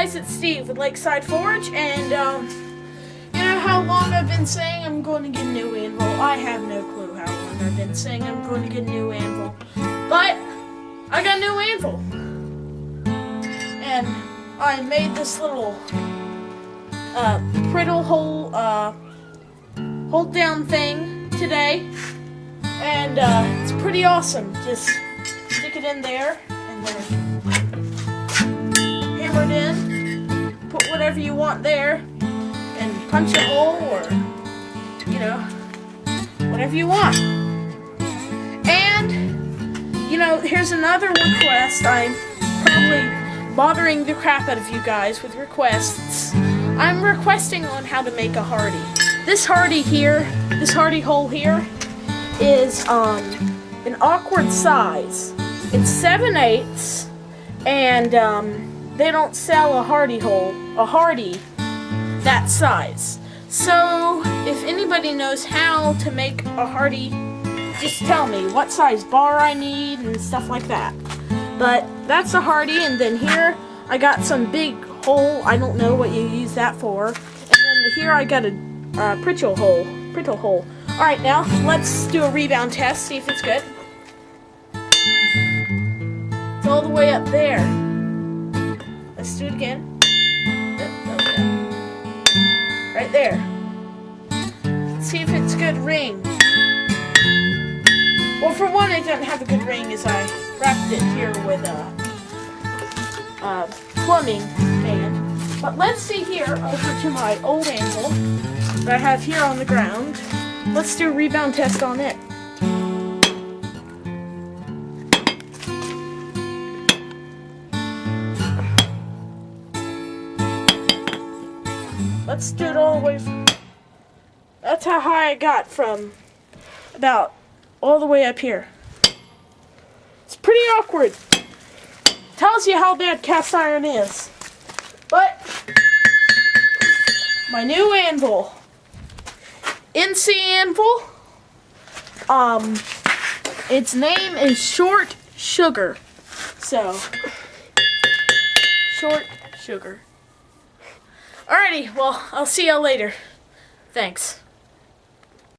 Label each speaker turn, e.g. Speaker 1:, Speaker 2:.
Speaker 1: guys, it's Steve with Lakeside Forge, and you know how long I've been saying I'm going to get a new anvil? I have no clue how long I've been saying I'm going to get a new anvil, but I got a new anvil, and I made this little brittle hole hold down thing today, and it's pretty awesome. Just stick it in there and then hammer it in, put whatever you want there, and punch a hole, or, you know, whatever you want. And, you know, here's another request. I'm probably bothering the crap out of you guys with requests. I'm requesting on how to make a hardy. This hardy here, this hardy hole here, is an awkward size. It's 7/8, and they don't sell a hardy that size. So if anybody knows how to make a hardy, just tell me what size bar I need and stuff like that. But that's a hardy, and then here I got some big hole. I don't know what you use that for. And then here I got a prittle hole. All right, now let's do a rebound test. See if it's good. It's all the way up there. Let's do it again. Right there. Let's see if it's a good ring. Well, for one, it doesn't have a good ring, as I wrapped it here with a plumbing band. But let's see here, over to my old anvil that I have here on the ground. Let's do a rebound test on it. Let's do it all the way from... That's how high I got, from about all the way up here. It's pretty awkward. Tells you how bad cast iron is. But my new anvil, NC Anvil, its name is Short Sugar. So, Short Sugar. Alrighty, well, I'll see y'all later. Thanks.